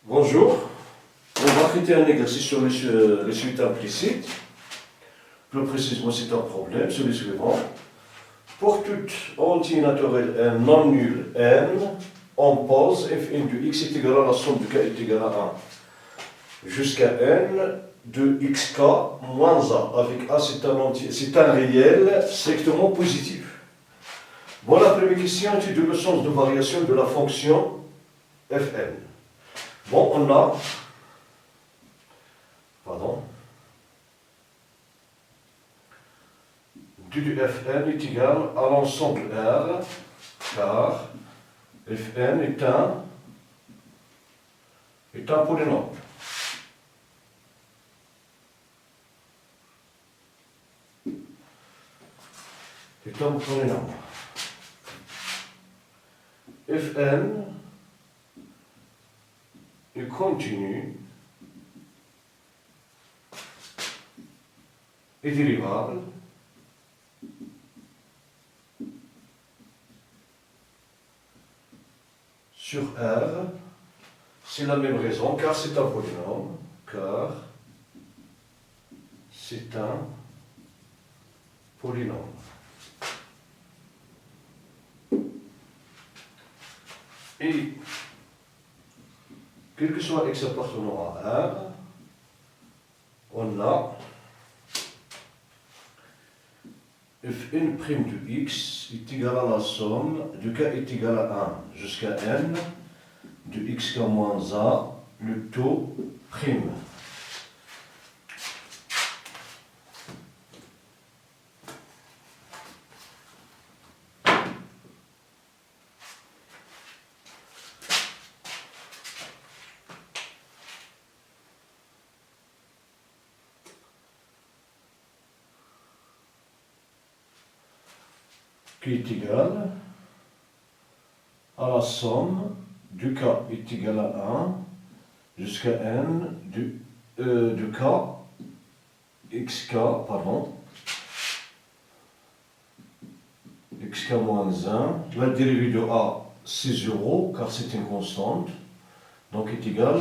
Bonjour, on va traiter un exercice sur les suites implicites. Plus précisément, c'est un problème, c'est le suivant. Pour toute entier naturelle n non nulle n, on pose fn de x est égal à la somme de k est égal à 1 jusqu'à n de xk moins a. Avec a, c'est un réel strictement positif. Bon, la première question étudie le sens de variation de la fonction fn. Bon, on a, du fn est égal à l'ensemble R, car fn est un polynôme. Est un polynôme. Fn est continu et dérivable sur R, c'est la même raison, car c'est un polynôme, Et, quel que soit x appartenant à R, on a fn' de x est égal à la somme de k est égal à 1 jusqu'à n de xk moins a, le taux prime. Qui est égal à la somme du k est égal à 1 jusqu'à n de k, xk moins 1. La dérivée de a, c'est 0, car c'est une constante. Donc est égal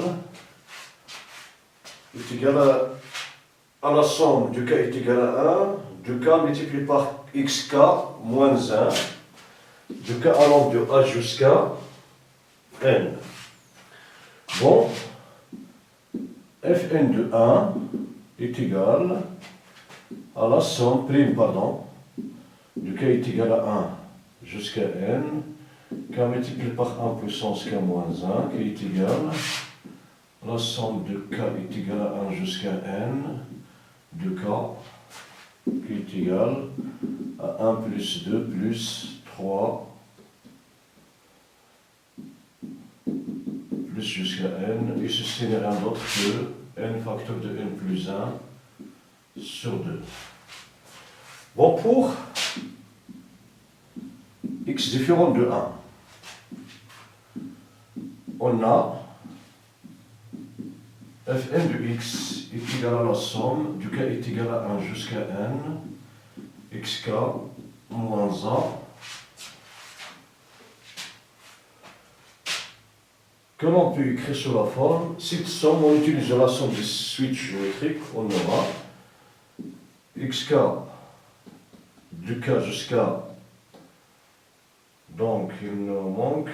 à la somme du k est égal à 1, de k multiplié par xk moins 1, de k allant de a jusqu'à n. Bon, fn de 1 est égal à la somme prime, de k est égal à 1 jusqu'à n, k multiplié par 1 puissance k moins 1, qui est égal à la somme de k est égal à 1 jusqu'à n, de k, qui est égal à 1 plus 2 plus 3 plus jusqu'à n, et ceci n'est rien d'autre que n facteur de n plus 1 sur 2. Bon, pour x différent de 1, on a fn de x est égal à la somme du k est égal à 1 jusqu'à n, xk moins a, que l'on peut écrire sous la forme. Cette somme, en utilisant la somme des suites géométriques, on aura xk de k jusqu'à, donc il nous manque,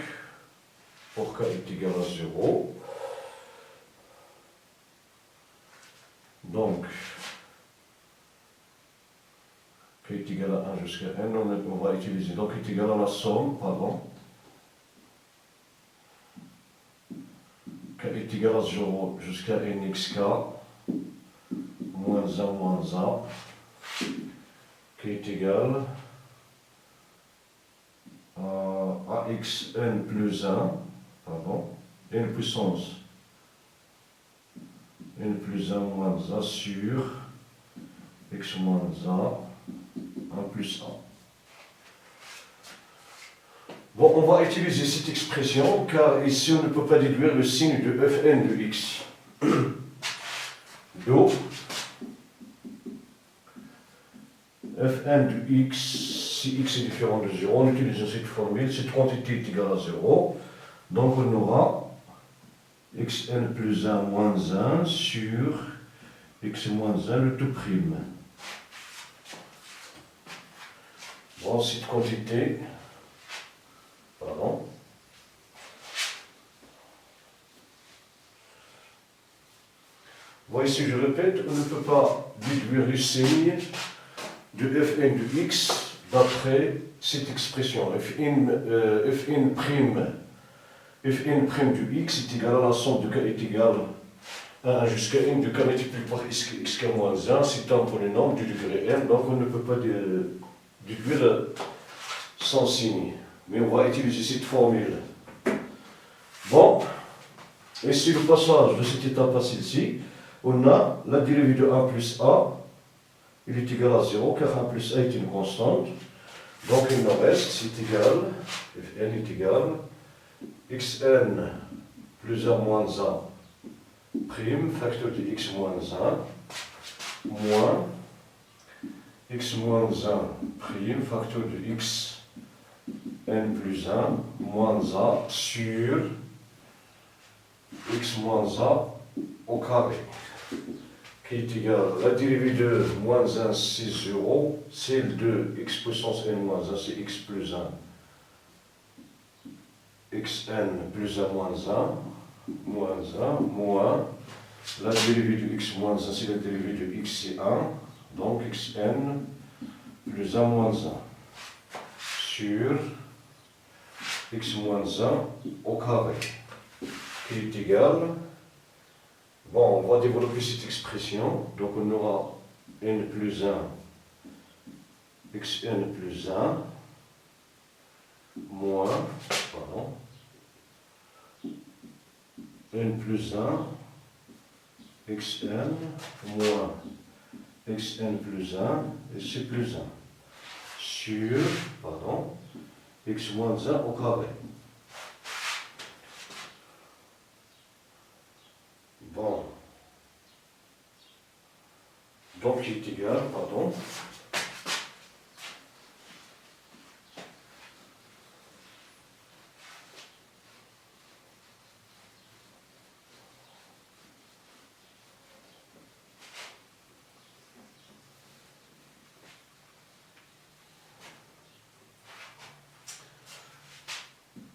pour k est égal à 0, donc k est égal à 1 jusqu'à n, on va utiliser, donc est égal à la somme, k est égal à 0 jusqu'à nxk, moins 1 moins a, qui est égal à xn plus 1, n puissance n plus 1 moins a sur x moins a, 1 plus 1. Bon, on va utiliser cette expression, car ici on ne peut pas déduire le signe de fn de x. Donc, fn de x, si x est différent de 0, on utilise cette formule, cette quantité est égale à 0. Donc on aura xn plus 1 moins 1 sur x moins 1 le tout prime. Bon, cette quantité, pardon, bon, ici je répète, on ne peut pas déduire le signe de fn de x d'après cette expression. Fn prime de x est égal à la somme de k est égal à 1 jusqu'à n de k multiplié par xk moins 1, c'est un polynôme du degré n, donc on ne peut pas déduire sans signe. Mais on va utiliser cette formule. Bon, et si le passage de cette étape à celle-ci, on a la dérivée de 1 plus a, il est égal à 0, car 1 plus a est une constante. Donc il nous reste, c'est égal, fn est égal, xn plus 1 moins 1 prime, facteur de x moins 1, moins x moins 1 prime, facteur de x n plus 1 moins a sur x moins a au carré, qui est égal à la dérivée de moins 1, c'est 0, celle de x puissance n moins 1, c'est x plus 1, xn plus 1 moins 1, moins la dérivée de x moins 1, c'est la dérivée de x, c'est 1, donc xn plus 1 moins 1, sur x moins 1 au carré, qui est égal, bon, on va développer cette expression, donc on aura n plus 1, xn plus 1, moins, pardon, n plus 1, xn, moins xn plus 1, et c'est plus 1, sur, pardon, x moins 1 au carré. Bon. Donc, qui est égal, pardon,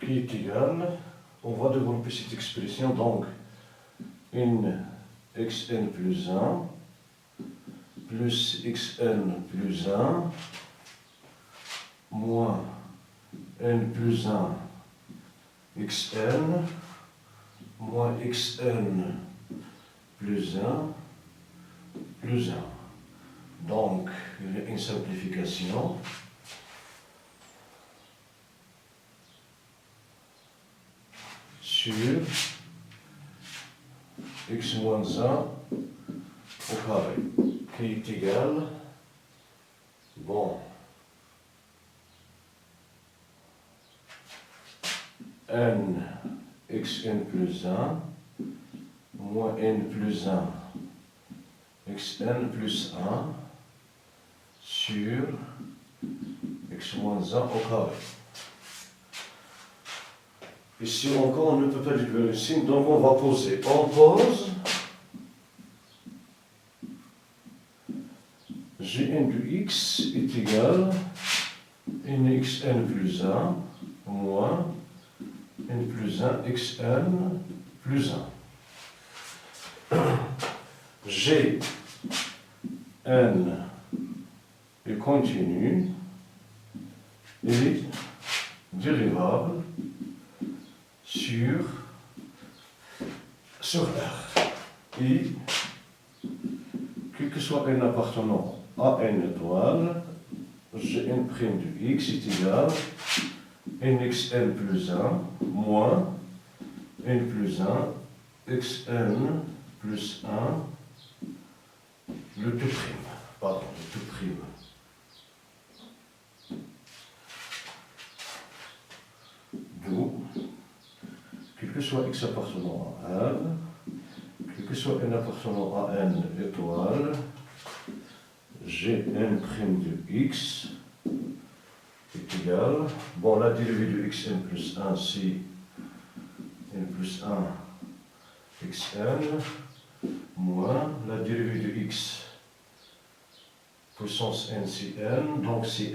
qui est égal, on va développer cette expression, donc, n xn plus 1 plus xn plus 1 moins n plus 1 xn moins xn plus 1 plus 1. Donc, il y a une simplification. Sur x moins 1 au carré, qui est égal, bon, n xn plus 1 moins n plus 1 xn plus 1 sur x moins 1 au carré. Ici encore, on ne peut pas déduire le signe, donc on va poser. On pose Gn de x est égal à nxn plus 1 moins n plus 1 xn plus 1. G n est continu et dérivable sur R. Et quel que soit n appartenant à n étoile, Gn' de x est égal à nxn plus 1 moins n plus 1 xn plus 1 le tout prime. Pardon, le tout prime. D'où, quel que soit x appartenant à n, quel que soit n appartenant à n étoile, Gn' de x est égal, bon, la dérivée de xn plus 1, c'est n plus 1 xn moins la dérivée de x puissance n si n, donc c'est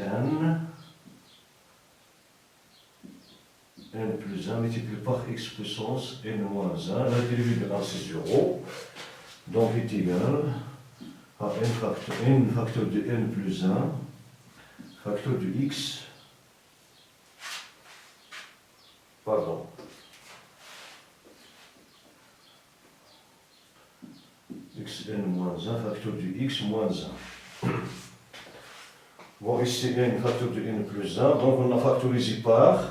n plus 1 multiplié par x puissance n moins 1, la dérivée de 1 c'est 0, donc est égal à n facteur de n plus 1 facteur de x, pardon, xn moins 1 facteur de x moins 1. Bon, ici n facteur de n plus 1, donc on a factorisé par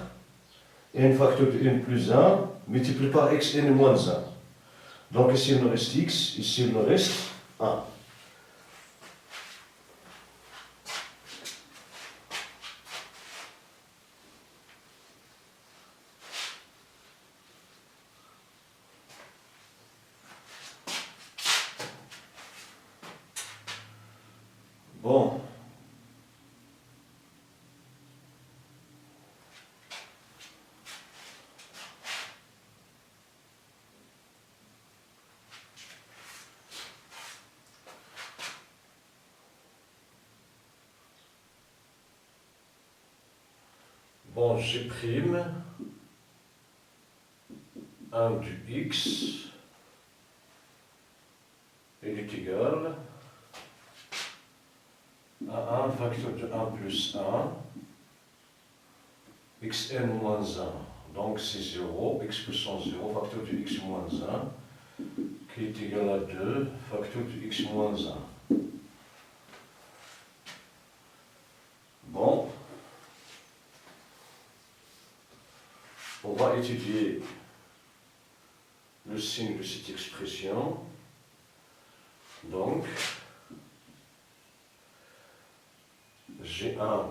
n facteur de n plus 1 multiplié par xn moins 1. Donc ici il nous reste x, ici il nous reste 1. Bon. Bon, G' 1 du x, il est égal à 1 facteur de 1 plus 1, xn moins 1, donc c'est 0, x puissance 0, facteur de x moins 1, qui est égal à 2, facteur de x moins 1. Bon, on va étudier le signe de cette expression. Donc, G1'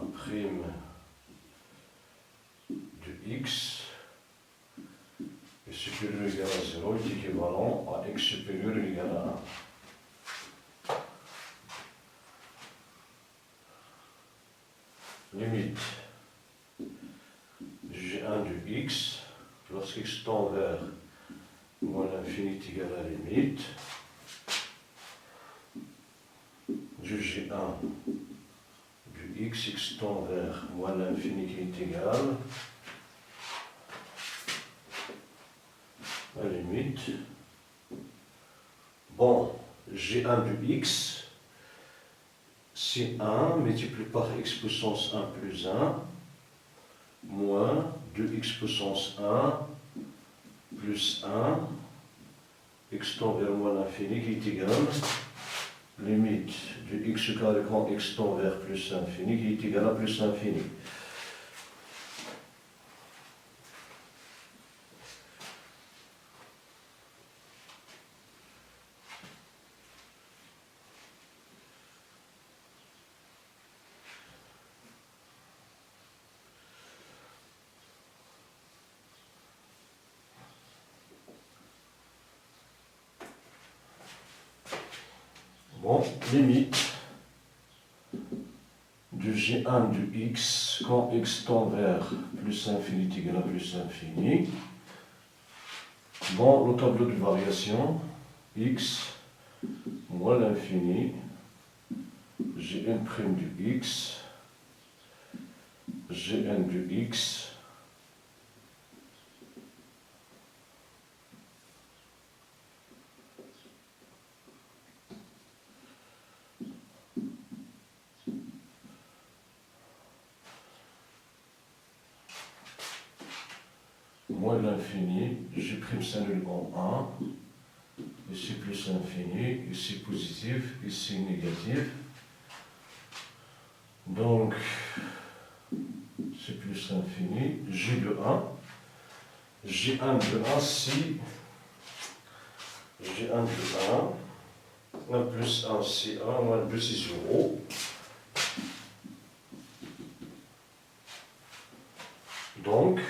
de x est supérieur ou égal à 0 est équivalent à x supérieur ou égal à 1. Limite G1 de x, lorsqu'x tend vers moins l'infini est égal à la limite du G1 du x tend vers moins l'infini qui est égal à la limite. Bon, G1 du x, c'est 1 multiplié par x puissance 1 plus 1 moins 2x puissance 1 plus 1, x tend vers moins l'infini qui est égal limite du x carré quand x tend vers plus infini qui est égal à plus infini. Bon, limite du G1 du x quand x tend vers plus infini égal à plus infini. Dans le tableau de variation, x moins l'infini, Gn' du x, Gn du x, moins l'infini, G' s'annule en 1, ici plus infini, ici positif, ici négatif. Donc, c'est plus infini, G de 1, G1 de 1, si G1 de 1, 1 plus 1, c'est 1, moins 2, c'est 0. Donc,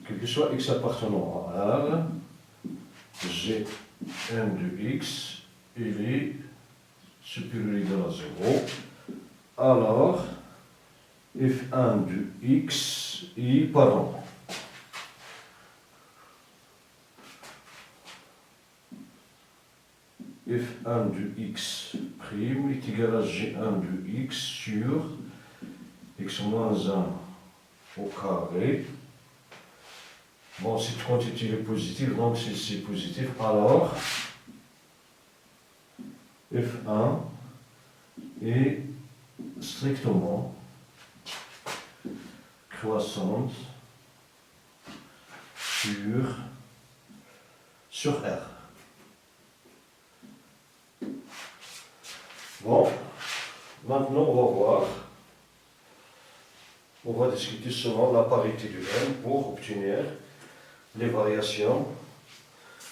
quel que soit x appartenant à R, Gn de x, il est supérieur ou égal à 0. Alors, f1 de x, pardon, f1 de x' est égal à g1 de x sur x moins 1 au carré. Bon, cette quantité est positive, donc si c'est positif, alors f1 est strictement croissante sur R. Bon, maintenant on va voir, on va discuter seulement la parité du M pour obtenir les variations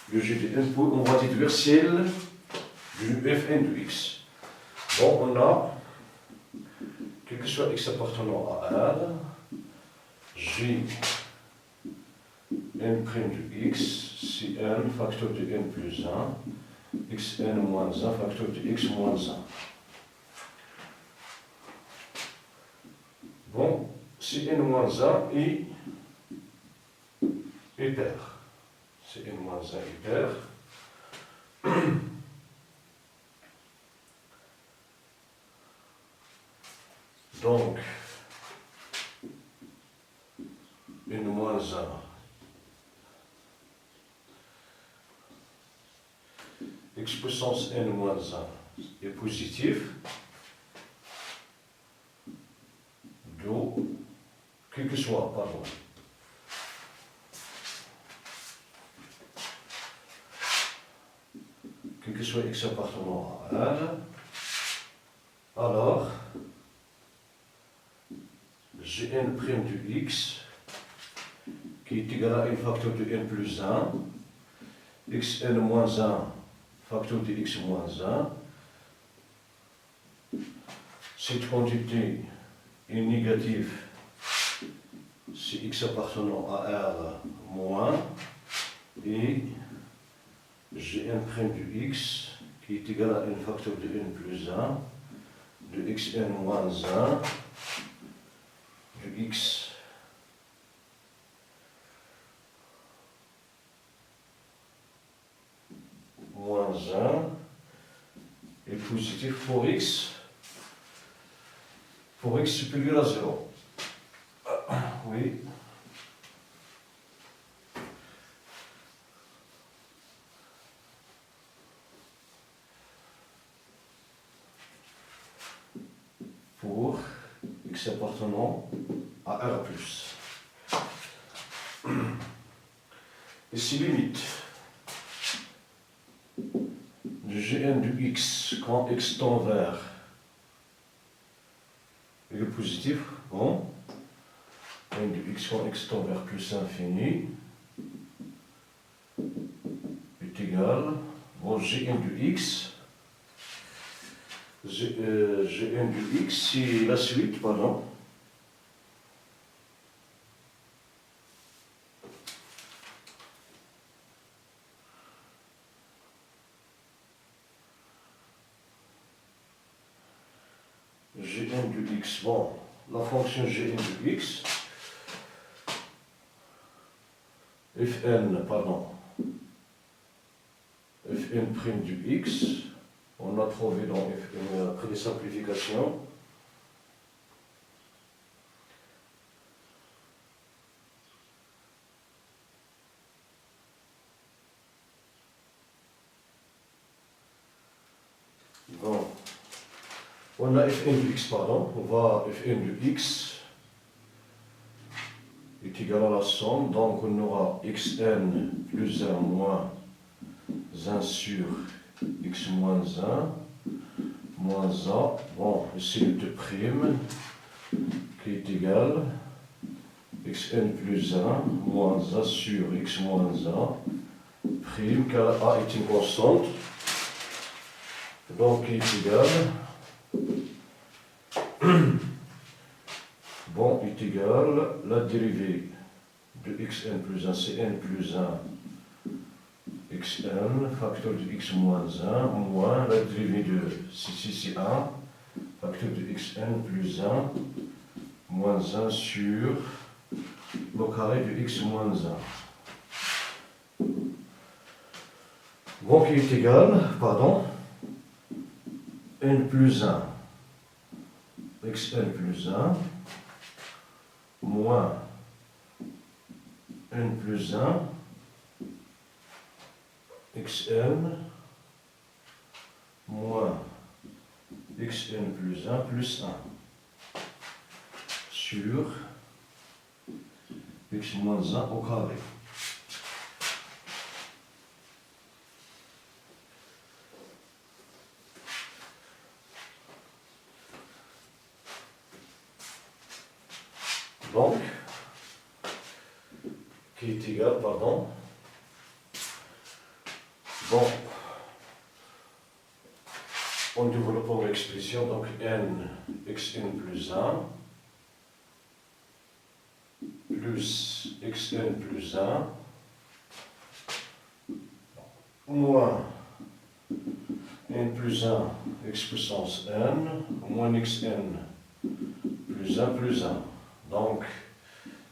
du G de N. On va déduire celle du Fn de x. Bon, on a, quel que soit x appartenant à R, G n' de x, c'est n facteur de n plus 1, xn moins 1 facteur de x moins 1. Bon, si n moins 1 est pair. Si n moins 1 est pair, donc n moins 1 x puissance n moins 1 est positif, d'où, quel que soit, pardon, quel que soit x appartenant à R, alors Gn' de x, qui est égal à n facteur de n plus 1, xn moins 1 facteur de x moins 1, cette quantité est négative si x appartenant à R moins, et Gn' de x, qui est égal à n facteur de n plus 1, de xn moins 1, de x moins 1 est positif pour x supérieur à 0. Oui. Pour x appartenant à R+. Et si limite du Gn de x quand x tend vers le positif, bon, n de x quand x tend vers plus infini est égal, bon, Gn de x, Gn de x, c'est la suite, pardon. Gn de x, bon, la fonction Gn de x, Fn, pardon, Fn' de x, on a trouvé dans Fn après les simplifications. Bon. On a Fn de x, pardon, on va Fn de x est égal à la somme, donc on aura xn plus 1 moins 1 sur x moins 1, moins 1, bon, ici le 2' qui est égal xn plus 1 moins 1 sur x moins 1, prime, car a est une constante, donc qui est égal, bon, est égal la dérivée de xn plus 1, c'est n plus 1 xn, facteur de x moins 1, moins la dérivée de c'est 1, facteur de xn plus 1, moins 1 sur le carré de x moins 1. Bon, qui est égal, pardon, n plus 1, xn plus 1, moins n plus 1, xn, moins xn plus 1 plus 1, sur x moins 1 au carré. Donc, qui est égal, pardon. Bon, en développant l'expression, donc n xn plus 1 plus xn plus 1 moins n plus 1 x puissance n moins xn plus 1 plus 1. Donc,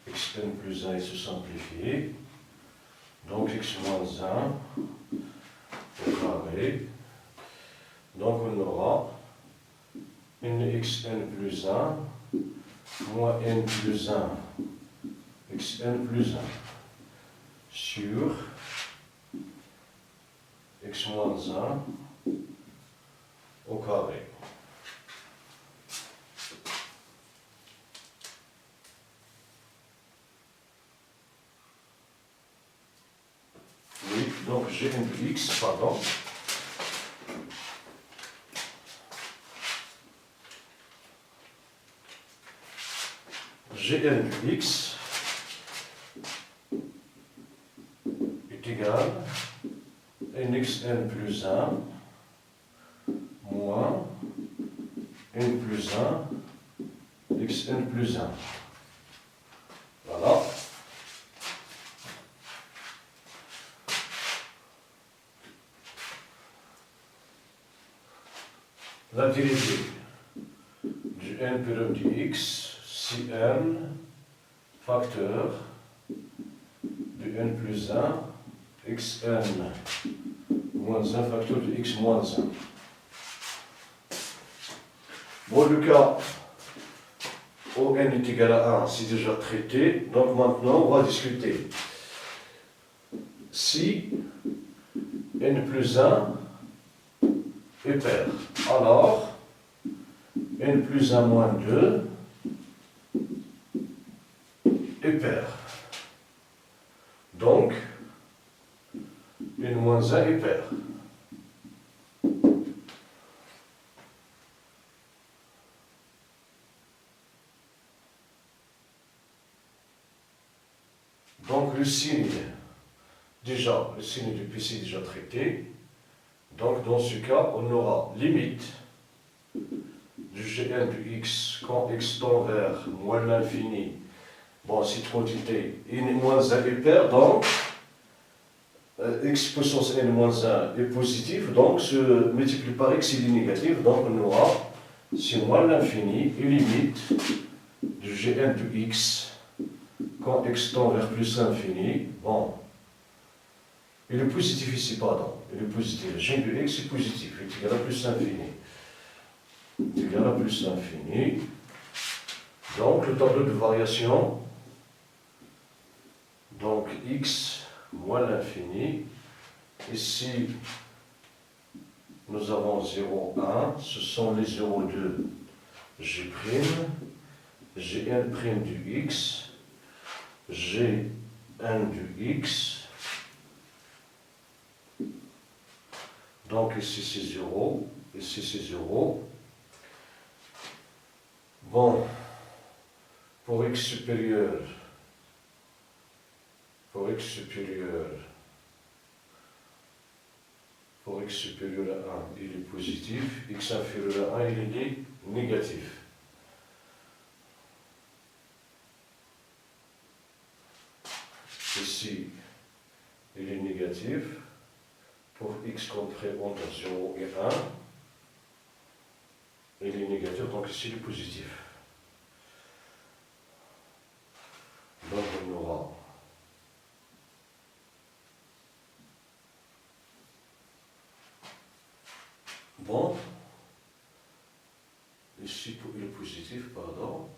xn plus 1 est se simplifié. Donc, x moins 1 au carré. Donc, on aura nxn plus 1 moins n plus 1 xn plus 1 sur x moins 1 au carré. Oui, donc Gn de x, pardon. Gn de x est égal à nxn plus 1 moins n plus 1 xn plus 1. Voilà. La dérivée du n prime du x, si n facteur de n plus 1 xn moins 1 facteur de x moins 1. Bon, le cas où n est égal à 1, c'est déjà traité. Donc maintenant, on va discuter. Si n plus 1 est pair, alors n plus 1 moins 2 est pair. Donc, n moins 1 est pair. Donc, le signe du PC est déjà traité. Donc, dans ce cas, on aura limite du Gn de x quand x tend vers moins l'infini. Bon, cette quantité n moins 1 est pair, donc x puissance n moins 1 est positif, donc se multiplie par x il est négatif, donc on aura, si moins l'infini, une limite du Gn de x quand x tend vers plus l'infini. Bon, il est positif ici, pardon, il est positif. G de x est positif, il est égal à plus l'infini. Égal à plus l'infini. Donc, le tableau de variation, donc x moins l'infini. Ici, nous avons 0, 1, ce sont les 0,2 G', Gn' du x, Gn du x. Donc ici c'est 0, ici c'est 0. Bon, pour x supérieur à 1, il est positif, x inférieur à 1, il est négatif. Ici, il est négatif. Pour x compris entre 0 et 1, il est négatif, donc ici il est positif. Donc on aura bon, positif, pardon.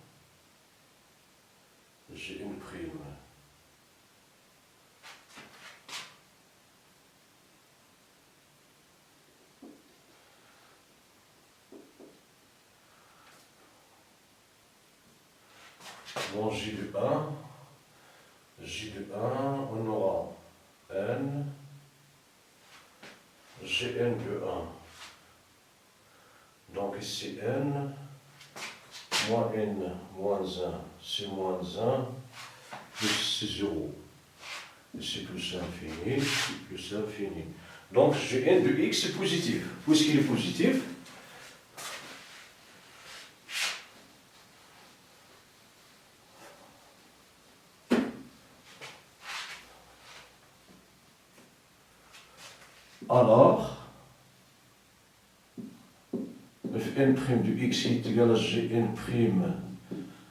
Gn prime. Bon, J de 1, on aura n, Gn de 1. Donc ici n, moins n, moins 1, c'est moins 1, plus c'est 0. Ici plus infini, plus infini. Donc Gn de x est positif. Puisqu'il est positif, alors, fn' de x est égal à gn'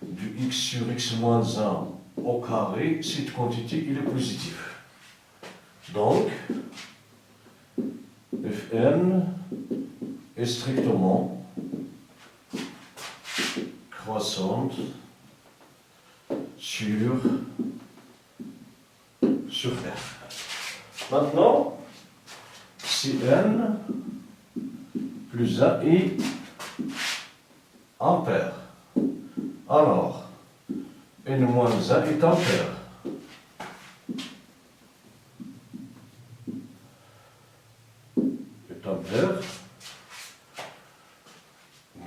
du x sur x moins 1 au carré, cette quantité il est positif. Donc, fn est strictement croissante sur R. Maintenant, si n plus 1 est ampère, alors n moins 1 est ampère. Est ampère.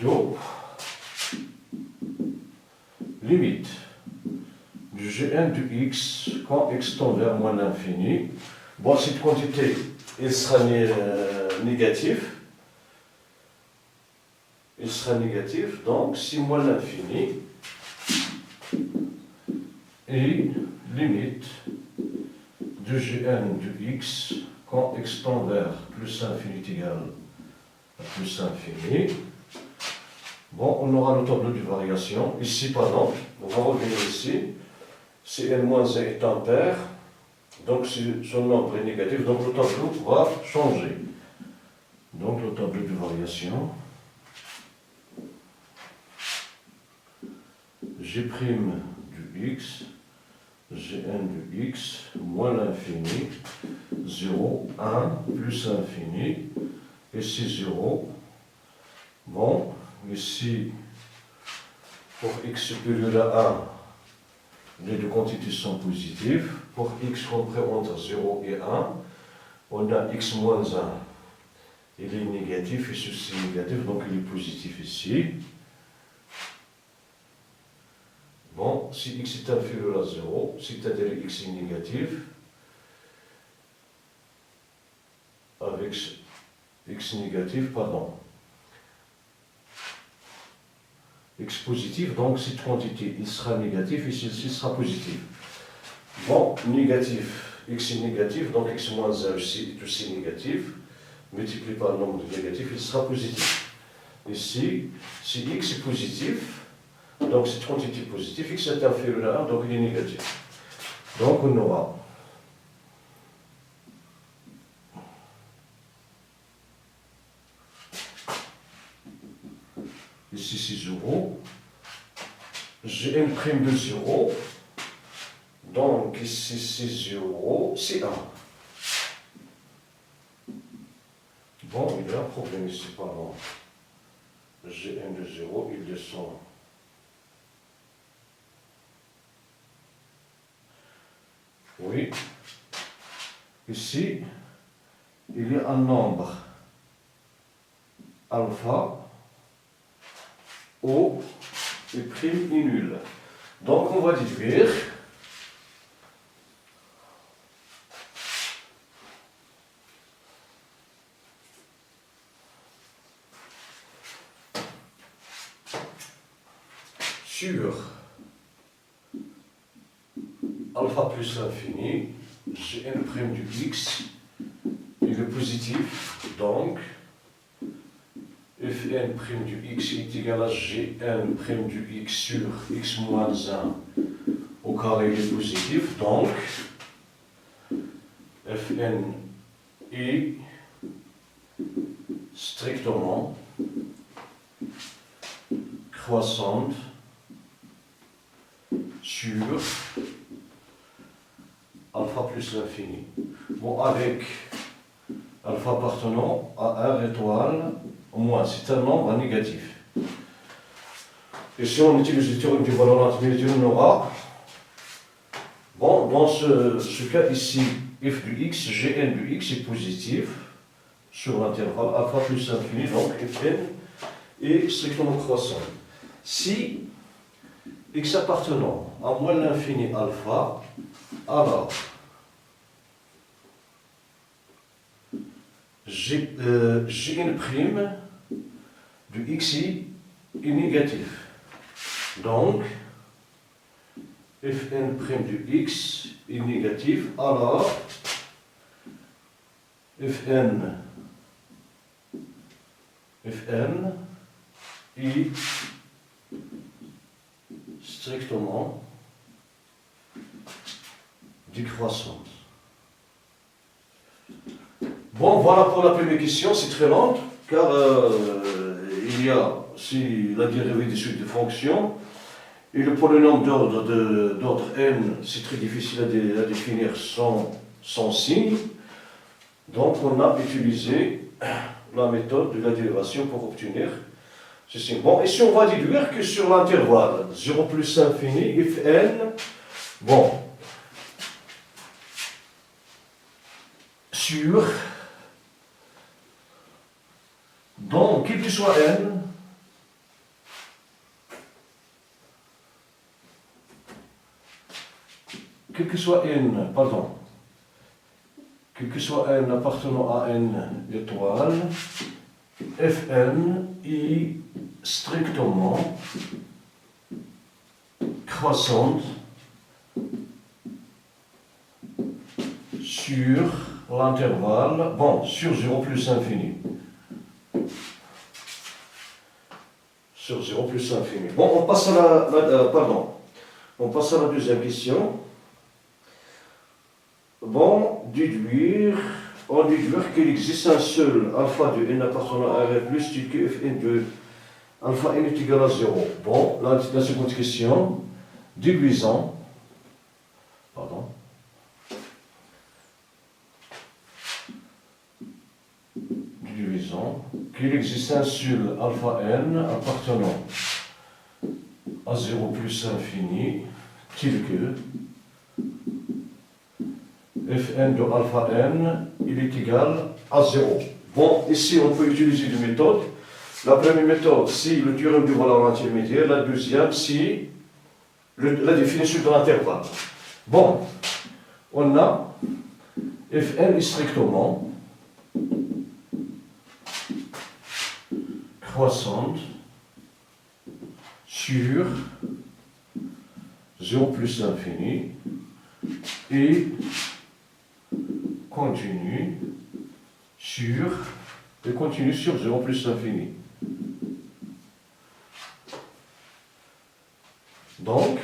Donc, limite du Gn de x quand x tend vers moins l'infini. Bon, cette quantité, elle sera négative. Il sera négatif, donc si moins l'infini et limite de Gn de x quand x tend vers plus infini égal à plus infini. Bon, on aura le tableau de variation. Ici, par exemple, on va revenir ici. Si n-1 est ampère, donc si son nombre est négatif, donc le tableau va changer. Donc le tableau de variation. G' du x, Gn de x, moins l'infini, 0, 1, plus infini, ici 0. Bon, ici, pour x supérieur à 1, les deux quantités sont positives. Pour x compris entre 0 et 1, on a x moins 1. Il est négatif, et ceci est négatif, donc il est positif ici. Bon, si x est inférieur à 0, c'est-à-dire x est négatif, avec x négatif, pardon, x positif, donc cette quantité, il sera négatif et celle-ci sera positive. Bon, négatif, x est négatif, donc x moins 1 est aussi négatif, multiplié par le nombre de négatifs, il sera positif. Ici, si x est positif, donc cette quantité positive, x est inférieur à 1, donc il est négatif. Donc on aura ici c'est 0, Gn' de 0, donc ici c'est 0, c'est 1. Bon, il y a un problème ici, pardon. Gn de 0, il descend. Oui. Ici, il y a un nombre alpha, O et prime est nul. Donc on va déduire sur alpha plus l'infini, Gn' du x, il est positif, donc Fn' du x est égal à Gn' du x sur x moins 1 au carré est positif, donc Fn est strictement croissante sur alpha plus l'infini. Bon, avec alpha appartenant à R étoile au moins, c'est un nombre négatif. Et si on utilise le théorème du valeur intermédiaire, on aura, bon, dans ce cas ici, f du x, gn du x est positif sur l'intervalle alpha plus l'infini, donc fn est strictement croissant. Si x appartenant à moins l'infini alpha, alors gn prime du xi est négatif. Donc, fn prime du x est négatif, alors fn est strictement décroissante. Bon, voilà pour la première question, c'est très lent, car il y a si la dérivée des suites de fonctions, et le polynôme d'ordre n, c'est très difficile à définir sans signe. Donc on a utilisé la méthode de la dérivation pour obtenir ceci. Bon, ici on va déduire que sur l'intervalle 0 plus infini, fn, bon, sur, donc quel que soit n, quel que soit n appartenant à n étoile, fn est strictement croissante sur l'intervalle, bon, sur 0 plus infini. Sur 0 plus infini. Bon, on passe à on passe à la deuxième question. Bon, on déduire qu'il existe un seul alpha de n appartenant à R plus tel que fn de alpha n est égal à 0. Bon, la seconde question, déduisons qu'il existe un seul alpha n appartenant à 0 plus infini tel que fn de alpha n, il est égal à 0. Bon, ici on peut utiliser deux méthodes. La première méthode, c'est le théorème du valeur intermédiaire. La deuxième, c'est la définition de l'intervalle. Bon, on a fn est strictement croissante sur 0 plus l'infini et continue sur 0 plus l'infini. Donc,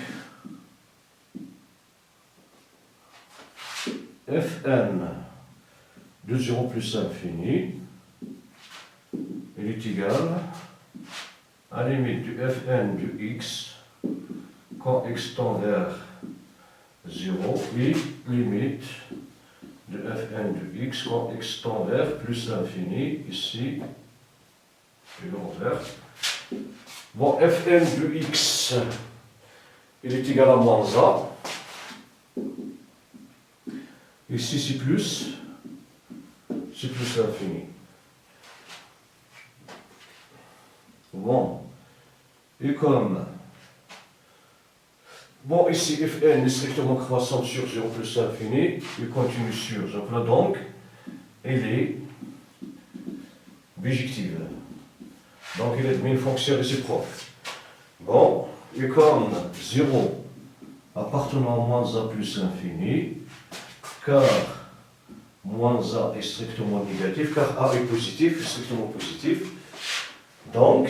fn de 0 plus l'infini, il est égal à la limite du fn de x quand x tend vers 0 et limite de fn de x quand x tend vers plus l'infini, ici, et l'envers. Bon, fn de x, il est égal à moins a. Ici, c'est plus l'infini. Bon, et comme, bon, ici, fn est strictement croissante sur 0 plus l'infini, il continue sur, donc, elle est bijective. Donc, il est une fonction réciproque. Bon, et comme 0 appartenant à moins a plus l'infini, car moins a est strictement négatif, car a est positif, est strictement positif, donc,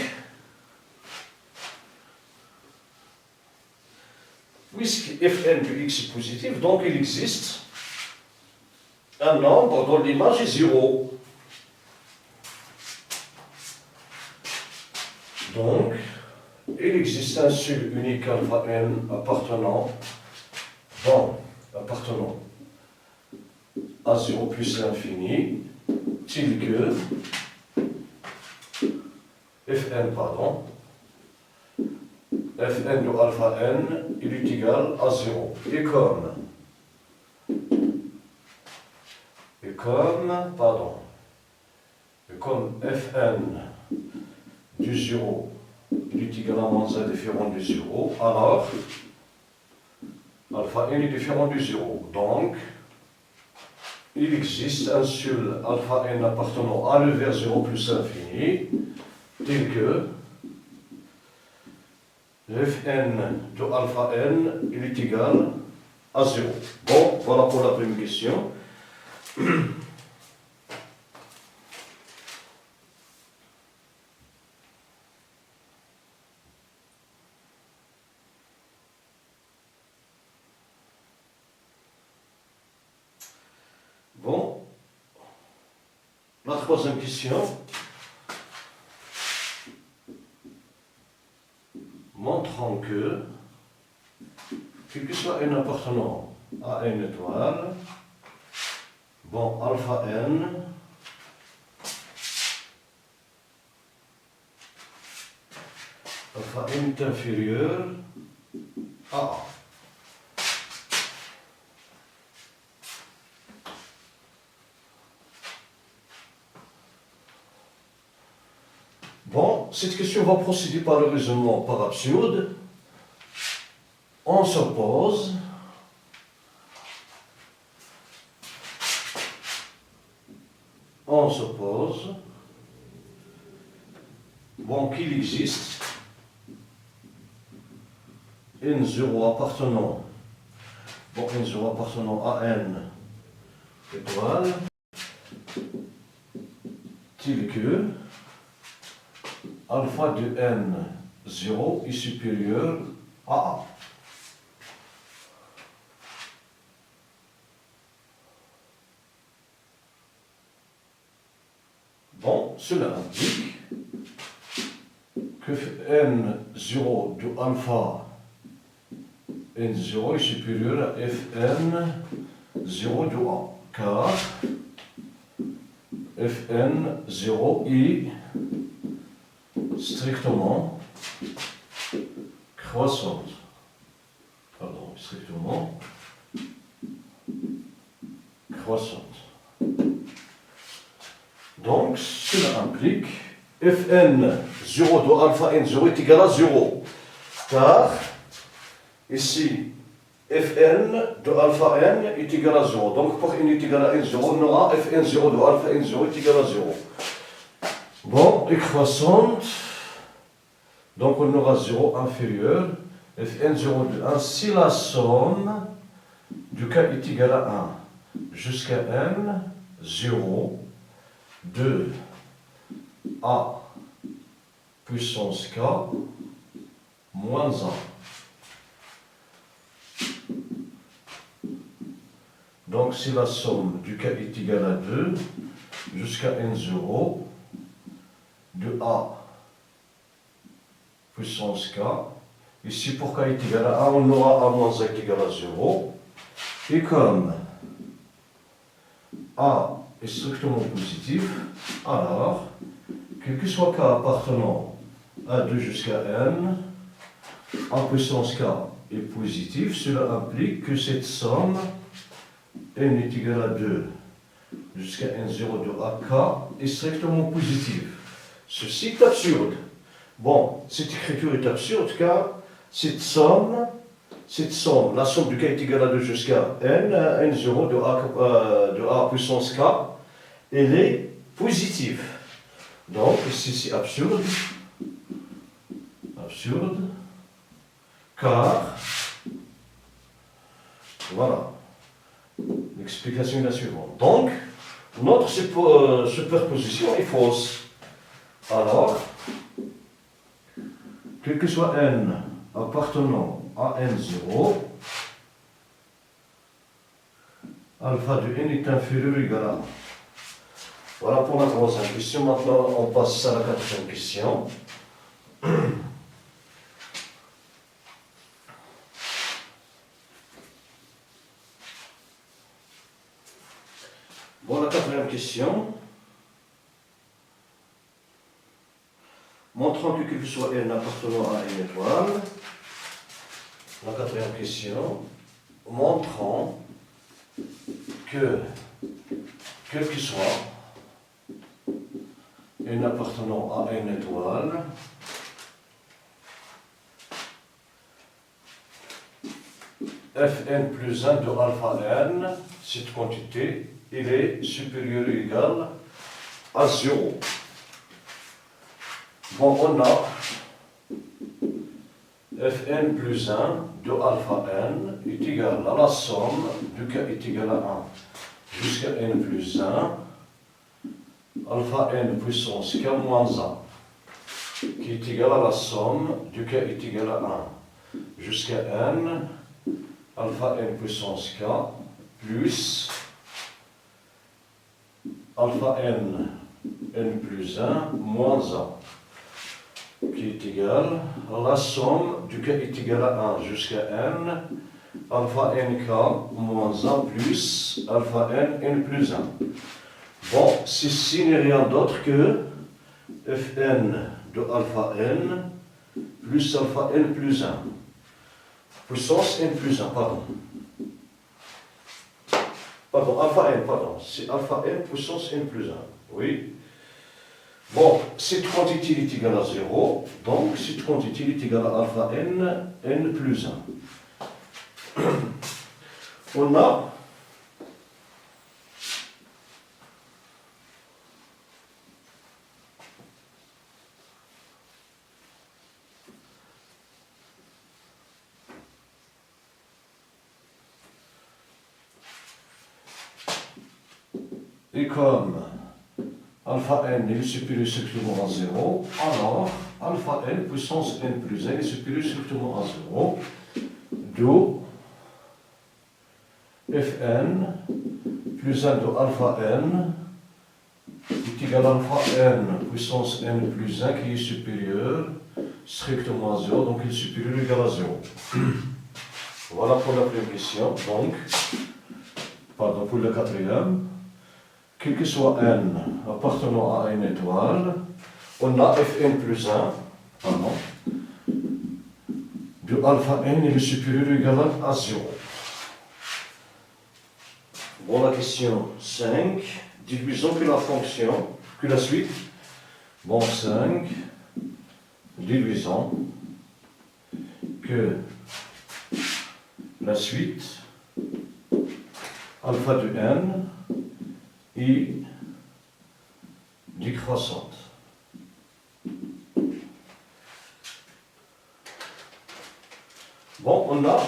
puisque fn de x est positif, donc il existe un nombre dont l'image est 0. Donc, il existe un seul unique alpha n appartenant à 0 plus l'infini, tel que Fn de alpha n, il est égal à 0. Et comme Fn du 0, il est égal à moins 1 différent du 0, alors alpha n est différent du 0. Donc, il existe un seul alpha n appartenant à le vers 0 plus l'infini, tel que Fn de alpha n, il est égal à 0. Bon, voilà pour la première question. Bon, la troisième question montrant que, quel que soit n appartenant à n étoile, bon, alpha n est inférieur à A. Bon, cette question va procéder par le raisonnement par absurde. On s'oppose bon, qu'il existe n0 appartenant à n étoile, tel que alpha de n0 est supérieur à A. Bon, cela implique que n0 de alpha n0 est supérieur à fn0 de A, car fn0 est strictement croissante. Donc, cela implique Fn0 de alpha n0 est égal à 0. Car, ici, Fn de alpha n est égal à 0. Donc, pour n est égal à n0, on aura Fn0 de alpha n0 est égal à 0. Bon, et croissante, donc on aura 0 inférieur, Fn0 de 1, si la somme du k est égale à 1 jusqu'à n, 0, de A puissance k moins 1. Donc si la somme du k est égale à 2 jusqu'à n0, de A puissance k, ici pour k est égal à 1, on aura A moins 1 est égal à 0, et comme A est strictement positif, alors, quel que soit k appartenant à 2 jusqu'à n, A puissance k est positif, cela implique que cette somme n est égal à 2 jusqu'à n0 de AK est strictement positive. Ceci est absurde. Bon, cette écriture est absurde car cette somme, la somme du k est égale à 2 jusqu'à n0 de A puissance k, elle est positive. Donc, ici c'est absurde, car, voilà, l'explication est la suivante. Donc, notre superposition est fausse. Alors, quel que soit n appartenant à n0, alpha de n est inférieur ou égal à 1. Voilà pour la troisième question. Maintenant, on passe à la quatrième question. Bon, la quatrième question. Montrant que quel que soit n appartenant à une étoile. La quatrième question. Montrant que quel que soit n appartenant à une étoile Fn plus 1 de alpha n, cette quantité, il est supérieur ou égal à 0. Bon, on a Fn plus 1 de alpha n est égal à la somme du k est égal à 1 jusqu'à n plus 1, alpha n puissance k moins 1, qui est égal à la somme du k est égal à 1 jusqu'à n, alpha n puissance k, plus alpha n, n plus 1, moins 1, qui est égal à la somme du k est égal à 1 jusqu'à n, alpha nk moins 1 plus alpha n plus 1. Bon, ceci n'est rien d'autre que Fn de alpha n plus alpha n plus 1. Puissance n plus 1, pardon. Pardon, alpha n, pardon. C'est alpha n puissance n plus 1. Oui. Bon, cette quantité est égale à 0, donc cette quantité est égale à alpha n plus 1. On a et comme alpha n est supérieur strictement à 0, alors alpha n puissance n plus 1 est supérieur strictement à 0, d'où Fn plus 1 de alpha n est égal à alpha n puissance n plus 1 qui est supérieur strictement à 0, donc il est supérieur ou égal à 0. Voilà pour la première question, donc, pardon, pour la quatrième. Quel que soit n appartenant à une étoile, on a Fn plus 1, pardon, de alpha n est supérieur ou égal à 0. Bon, la question 5, divisons que la fonction, que la suite. Bon, 5, divisons que la suite, alpha de n, est décroissante. Bon, on a,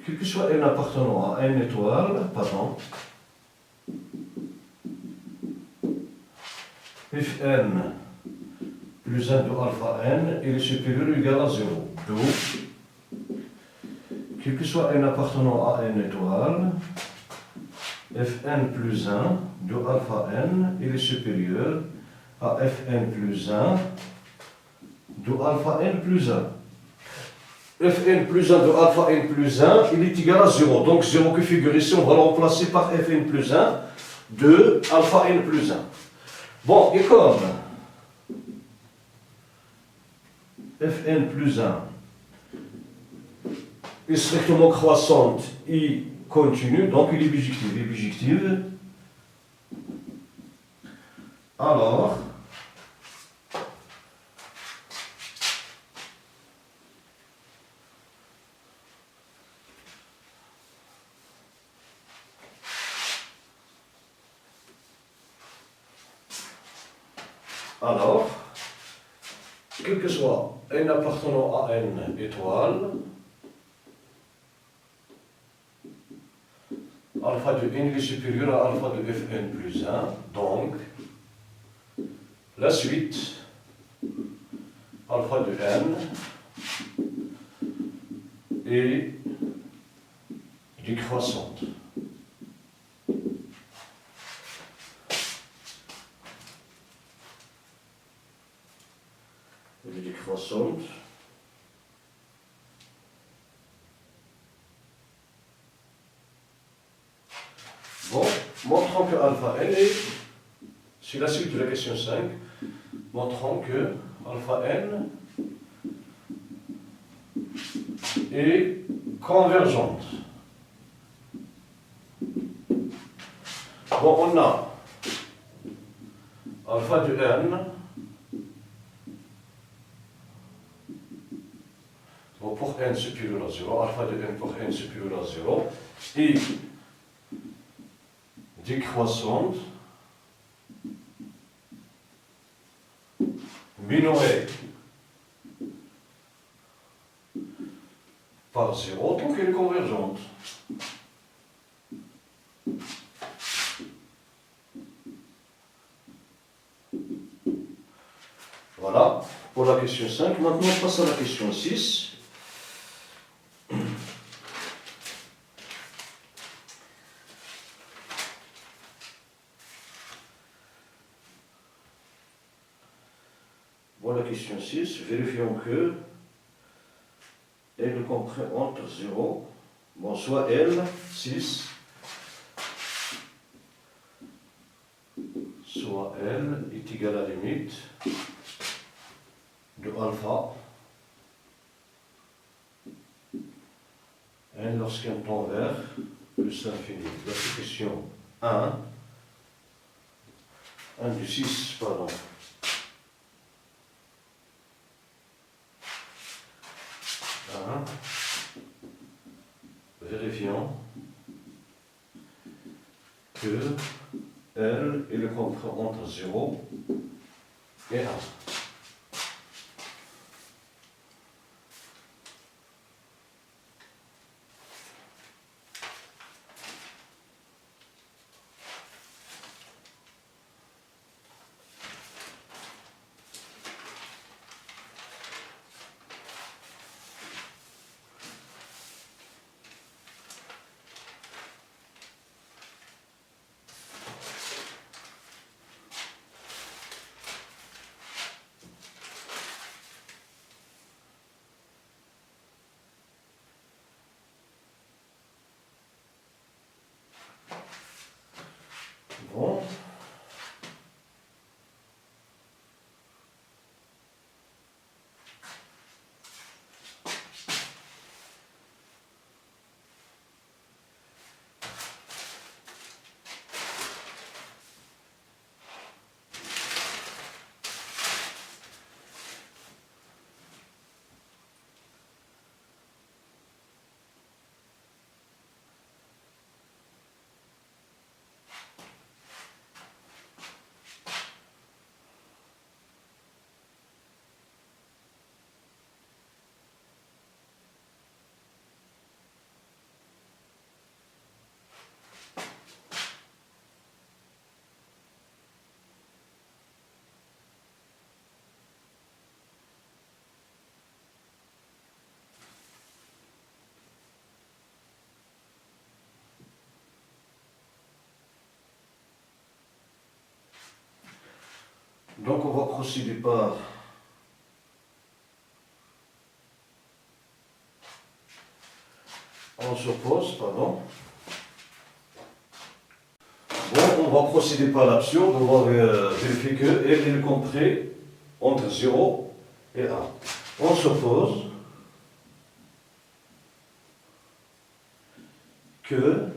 quel que soit n appartenant à une étoile, pardon, Fn plus 1 de alpha n est supérieur ou égal à 0. Donc, quel que soit n appartenant à une étoile, Fn plus 1 de alpha n est supérieur à Fn plus 1 de alpha n plus 1. Fn plus 1 de alpha n plus 1, il est égal à 0. Donc 0 que figure ici, on va le remplacer par Fn plus 1 de alpha n plus 1. Bon, et comme Fn plus 1 est strictement croissante et continue, donc il est bijective. Il est bijective. Alors, quel que soit n appartenant à n étoile, alpha de n est supérieur à alpha de Fn plus 1, donc la suite, alpha de n est décroissante. Elle est décroissante. montrant que alpha n est, c'est la suite de la question 5, montrant que alpha n est convergente. Bon, on a alpha de n, bon, pour n supérieur à 0, alpha de n pour n supérieur à 0, et décroissante, minorée par 0, donc elle est convergente. Voilà pour la question 5. Maintenant, on passe à la question 6. Bon, la question 6, vérifions que L comprend entre 0, bon, soit L, 6, soit L est égal à la limite de alpha n lorsqu'un tend vers plus l'infini. La question 1 du 6, pardon. Vérifions que L est le comprend entre 0 et 1. Bon. Donc on va procéder par on s'oppose, pardon. Bon, on va procéder par l'absurde, on va vérifier que L est le compris entre 0 et 1. On s'oppose que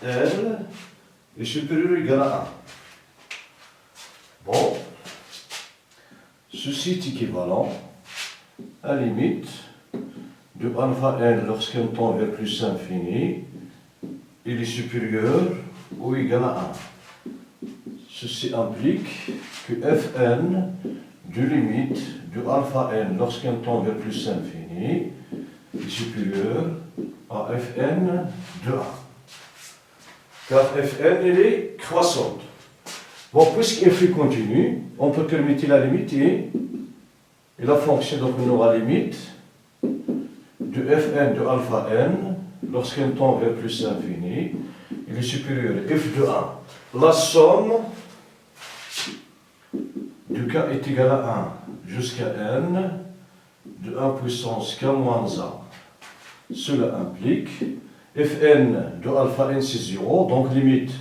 L est supérieur ou égal à 1. Bon, ceci est équivalent à la limite de alpha n lorsqu'un tend vers plus infini, il est supérieur ou égal à 1. Ceci implique que fn de limite de alpha n lorsqu'un tend vers plus infini est supérieur à fn de 1. Car fn elle est croissante. Bon, puisqu'il est continu, on peut permettre la limite et la fonction, donc on aura limite de fn de alpha n lorsqu'un tend vers plus infini, il est supérieur à f de 1. La somme du cas est égale à 1 jusqu'à n de 1 puissance k moins 1. Cela implique fn de alpha n c'est 0, donc limite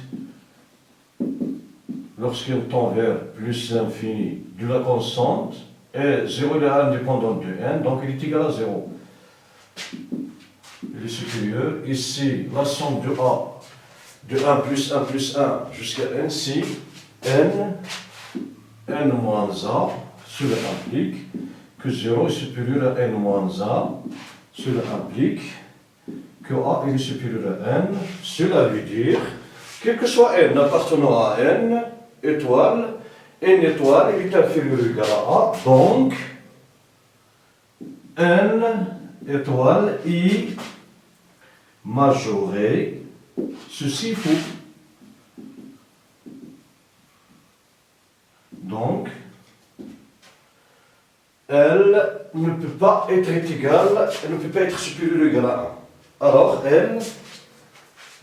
lorsqu'il tend vers plus l'infini de la constante, et 0 est indépendant de n, donc il est égal à 0. Il est supérieur. Ici, la somme de A, de 1 plus 1 jusqu'à n, si n moins a, cela implique que 0 est supérieur à n moins a, cela implique que a est supérieur à n, cela veut dire, quel que soit n appartenant à n étoile, n étoile est inférieur ou égal à a, donc n étoile i majoré, ceci est faux. Donc, elle ne peut pas être égale, elle ne peut pas être supérieure ou égale à 1. Alors, elle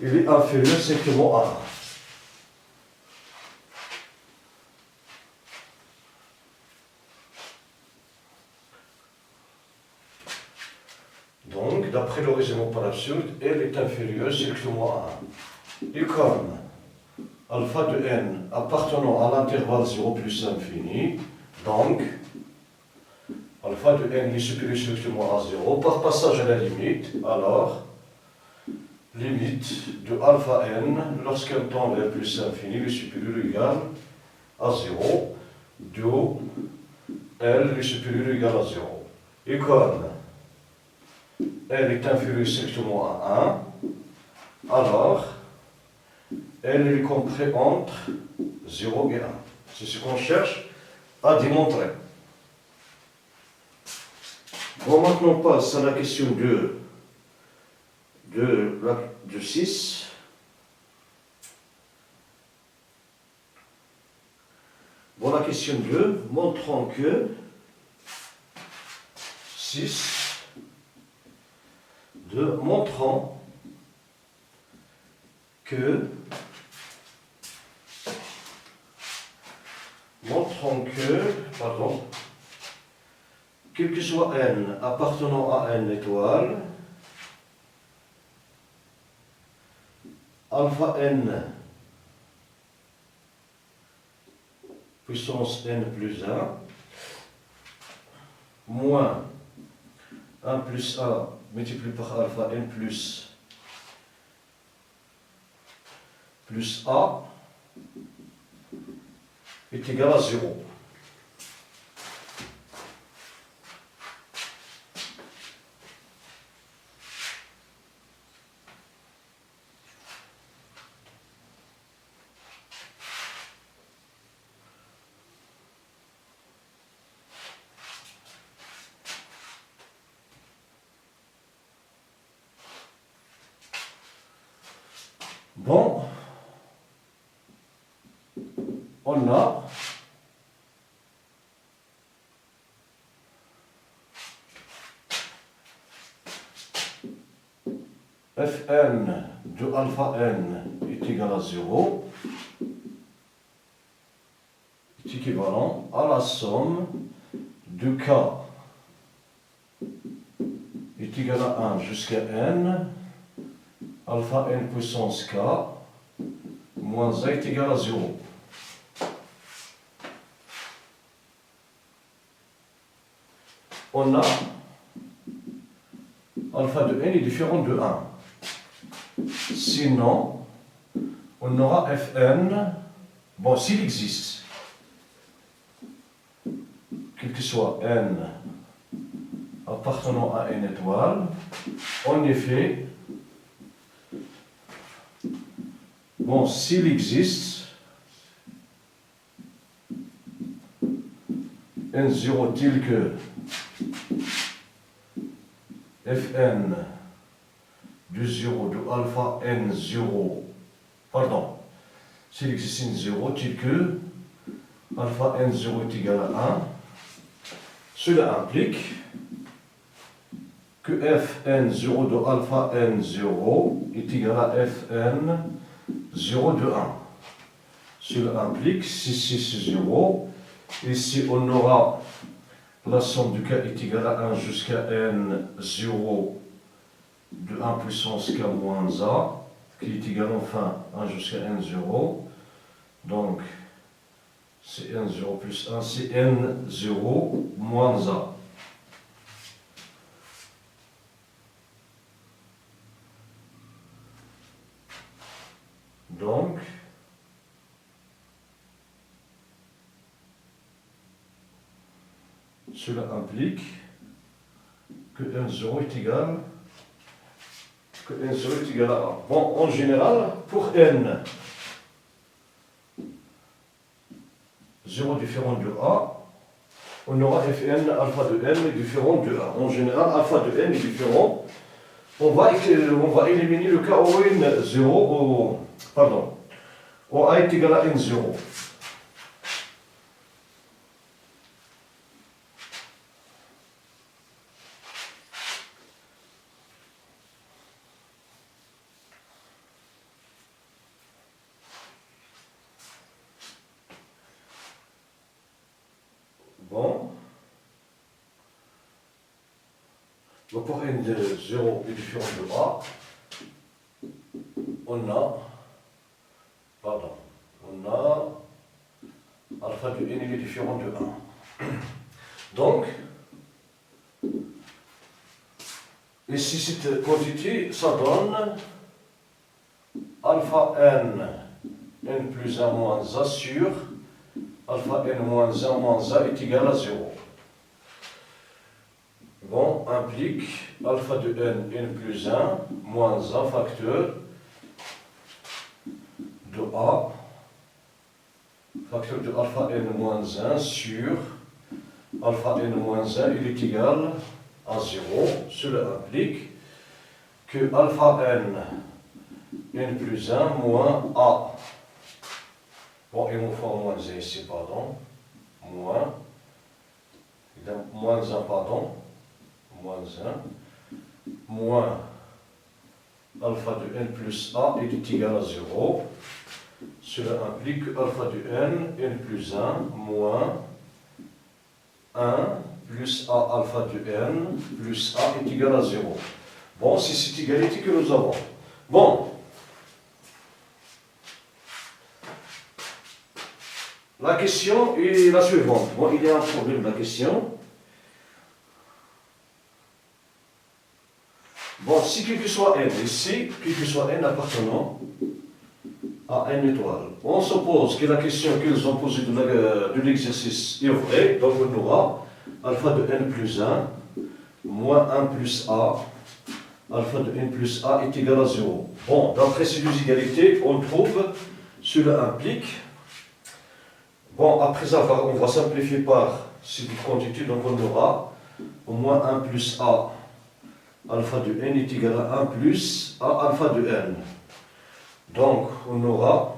est inférieure simplement à 1. Donc, d'après le raisonnement par l'absurde, elle est inférieure strictement à 1. Et comme alpha de n appartenant à l'intervalle 0 plus l'infini, donc alpha de n est supérieur strictement à 0, par passage à la limite, alors limite de alpha n, lorsqu'elle tend vers plus l'infini, est supérieur ou égal à 0, d'où L est supérieur ou égal à 0. Et comme L est inférieur strictement à 1, alors L est compris entre 0 et 1. C'est ce qu'on cherche à démontrer. Bon, maintenant on passe à la question de 6. Bon, la question 2, montrons que montrons que quel que soit n appartenant à n étoile, alpha n puissance n plus 1 moins 1 plus a multiplié par alpha n plus a est égal à 0. Bon, on a Fn de alpha n est égal à 0, est équivalent à la somme de k est égal à 1 jusqu'à n, alpha n puissance k, moins a est égal à 0. On a alpha de n est différent de 1. Sinon, on aura Fn, bon, s'il existe, quel que soit n appartenant à n étoile, en effet, bon, s'il existe, n0 tel que Fn de 0 de alpha n0, pardon, s'il existe n0 tel que alpha n0 est égal à 1, cela implique que Fn0 de alpha n0 est égal à Fn0 de 1. Cela implique, si c'est 0, ici on aura la somme du k est égale à 1 jusqu'à n0 de 1 puissance k moins a, qui est égal enfin à 1 jusqu'à n0. Donc, Cn0 plus 1, Cn0 moins A. Donc, cela implique que N0 est égal à A. Bon, en général, pour N, 0 différent de A, on aura Fn alpha de n différent de A. En général, alpha de n est différent. On va éliminer le cas où N0, où A est égal à N0. Bon. Donc pour N0 est différent de A, on a alpha de n est différent de 1. Donc, ici cette quantité, ça donne alpha n plus 1 moins A sur alpha n moins 1 moins A est égal à 0. Bon, implique alpha de n plus 1 moins A facteur de A, facteur de alpha n moins 1 sur alpha n moins 1, il est égal à 0. Cela implique que alpha n plus 1 moins A, bon, il me faut moins 1 ici, pardon, moins 1, pardon, moins 1, moins alpha de n plus A est égal à 0. Cela implique que alpha de n plus 1, moins 1 plus A alpha de n plus A est égal à 0. Bon, c'est cette égalité que nous avons. Bon. La question est la suivante. Bon, il y a un problème de la question. Bon, si quel que soit n, ici, quel que soit n appartenant à n étoile, on suppose que la question qu'ils ont posée de l'exercice est vraie, donc on aura alpha de n plus 1 moins 1 plus A, alpha de n plus A est égal à 0. Bon, d'après ces deux égalités, on trouve, cela implique, bon, après avoir, on va simplifier par ces deux quantités, donc on aura au moins 1 plus A, alpha de n est égal à 1 plus A alpha de n. Donc, on aura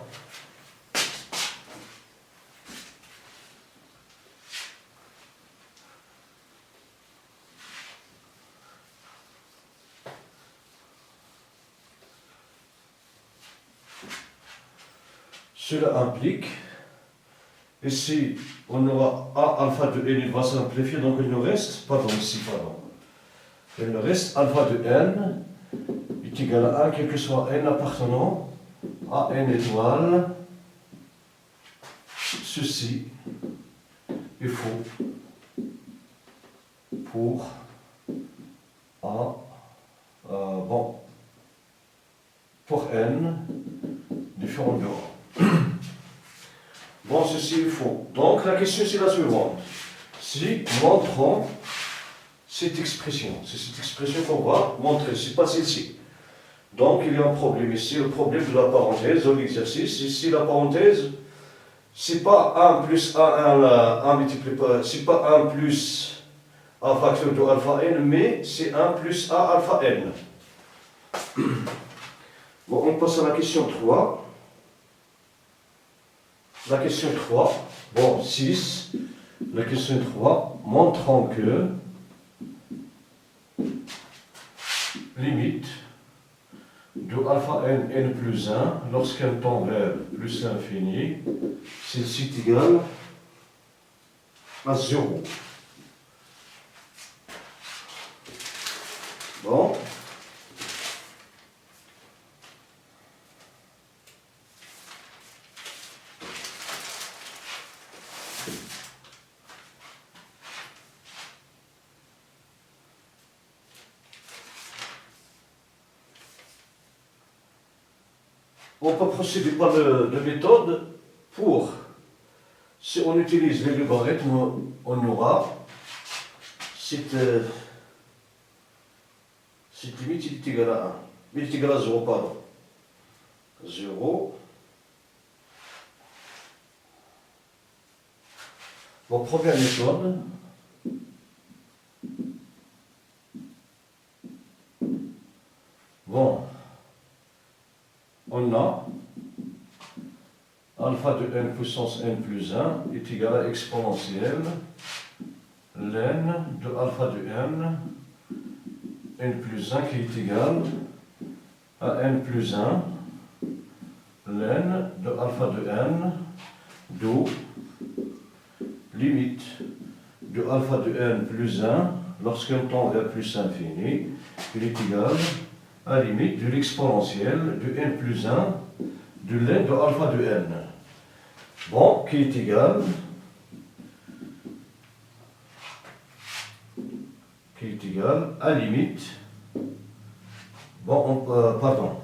cela implique, ici, on aura A alpha de n, il va simplifier, donc il nous reste, il nous reste alpha de n est égal à 1, quel que soit n appartenant à n étoile. Ceci est faux pour A, pour n différent de A. Bon, ceci est faux. Donc la question c'est la suivante. Si montrons cette expression, c'est cette expression qu'on va montrer, c'est pas celle-ci. Donc il y a un problème ici, le problème de la parenthèse dans l'exercice. Ici la parenthèse, c'est pas 1 plus A1 multiplié par, c'est pas 1 plus A facteur de alpha n, mais c'est 1 plus A alpha n. Bon, on passe à la question 3. La question 3, bon, 6. La question 3, montrant que limite de alpha n plus 1, lorsqu'un tend vers plus l'infini, celle-ci est égale à 0. Bon. On peut procéder par de méthode pour, si on utilise les logarithmes, on aura cette limite il est égal à 1. Il est égal à 0, pardon. 0. Bon, première méthode. Bon, on a alpha de n puissance n plus 1 est égal à exponentielle ln de alpha de n plus 1 qui est égal à n plus 1 ln de alpha de n d'où limite de alpha de n plus 1 lorsqu'on tend vers plus infini, il est égal à la limite de l'exponentielle de n plus 1 de ln de alpha de n. Bon, qui est égal à limite, bon, pardon,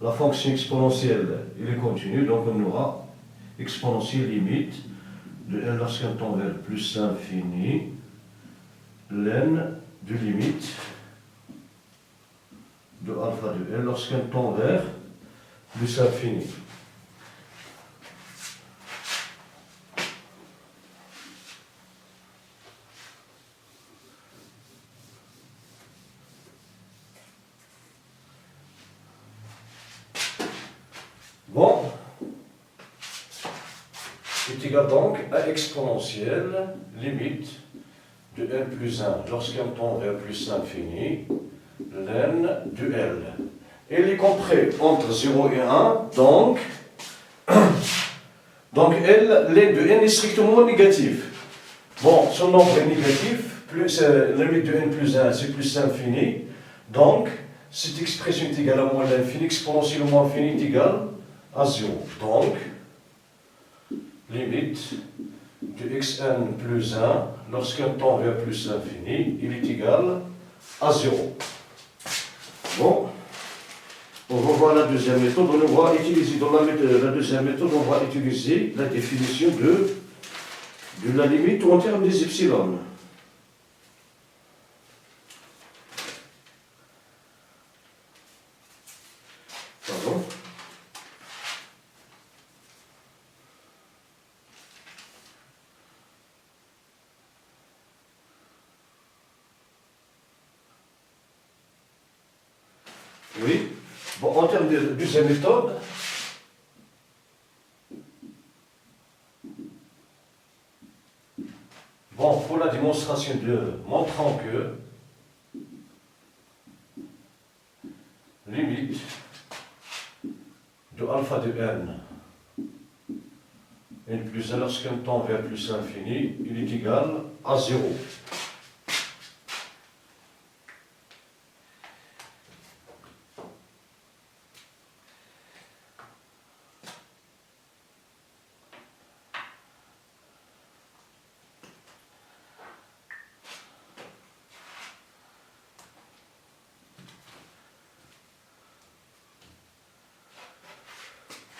la fonction exponentielle, elle est continue, donc on aura exponentielle limite de n lorsqu'on tend vers plus infini, ln de limite de alpha de n lorsqu'on tend vers plus infini. Bon, est égal donc à exponentielle limite de n plus 1 lorsqu'on tend vers plus infini, ln de L. Elle est comprise entre 0 et 1, donc L, ln de n est strictement négatif. Bon, son nombre est négatif, plus limite de n plus 1, c'est plus infini, donc cette expression est égale à moins l'infini, exponentielle au moins infini est égale à 0. Donc, limite de xn plus 1, lorsqu'on tend vers plus l'infini, il est égal à 0. Bon, on va voir la deuxième méthode. On va utiliser, dans la deuxième méthode, on va utiliser la définition de la limite en termes des epsilon. Pardon. Oui. Bon, en termes de deuxième méthode, bon, pour la démonstration montrant que limite de alpha de n plus 1 lorsqu'on tend vers plus infini, il est égal à 0.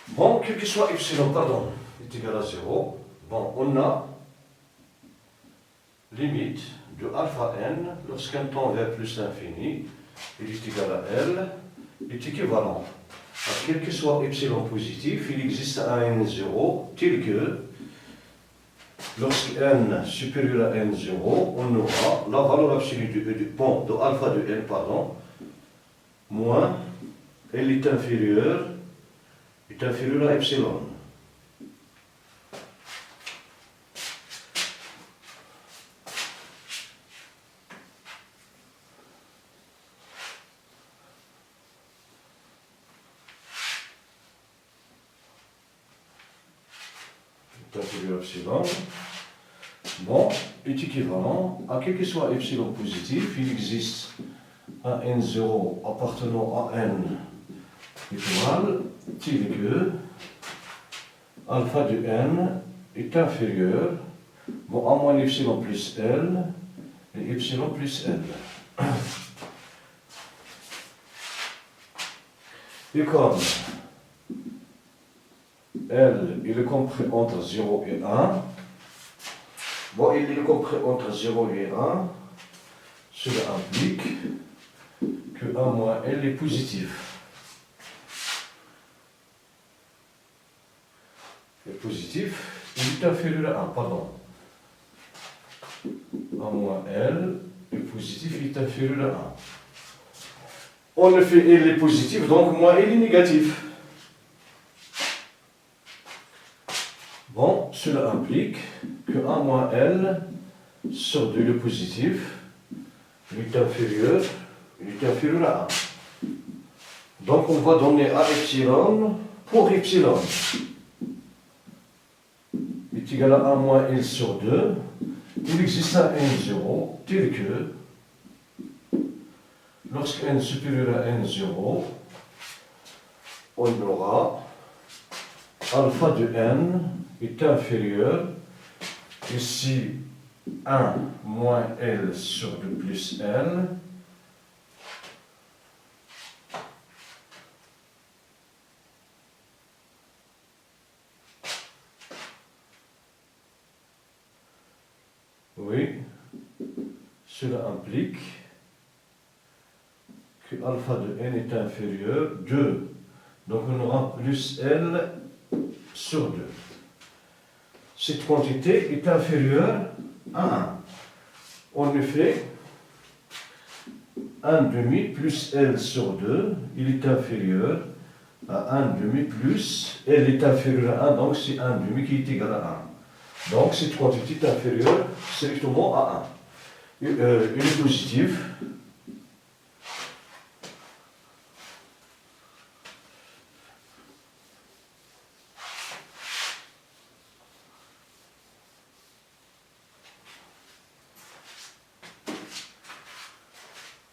Bon, quel que soit epsilon, pardon, est égal à 0, bon, on a limite de alpha n lorsqu'on tend vers plus l'infini, il est égal à L, est équivalent à quel que soit epsilon positif, il existe un n0 tel que lorsque n supérieur à n0, on aura la valeur absolue de alpha de n, pardon, moins L est inférieur à epsilon. Est inférieur à epsilon. Bon, est équivalent à quel que soit epsilon positif, il existe un n0 appartenant à n étoile, tel que alpha de n est inférieur Bon, A moins epsilon plus L et epsilon plus L. Et comme L, il est compris entre 0 et 1, bon, il est compris entre 0 et 1, cela implique que 1 moins L est positif. Et positif, il est inférieur à 1, pardon. 1 moins L est positif, il est inférieur à 1. En effet, L est positif, donc moins L est négatif. Bon, cela implique que 1 moins L sur 2 est positif, il est inférieur à 1. Donc on va donner à epsilon pour epsilon est égal à 1 moins L sur 2. Il existe un N0 tel que lorsque n est supérieur à N0, on aura alpha de n est inférieur, ici 1 moins L sur 2 plus L, oui, cela implique que alpha de n est inférieur à 2. Donc on aura plus L sur 2. Cette quantité est inférieure à 1. En effet, 1 demi plus L sur 2, il est inférieur à 1 demi plus L est inférieur à 1, donc c'est 1 demi qui est égal à 1. Donc cette quantité est inférieure strictement à 1. Il est positif.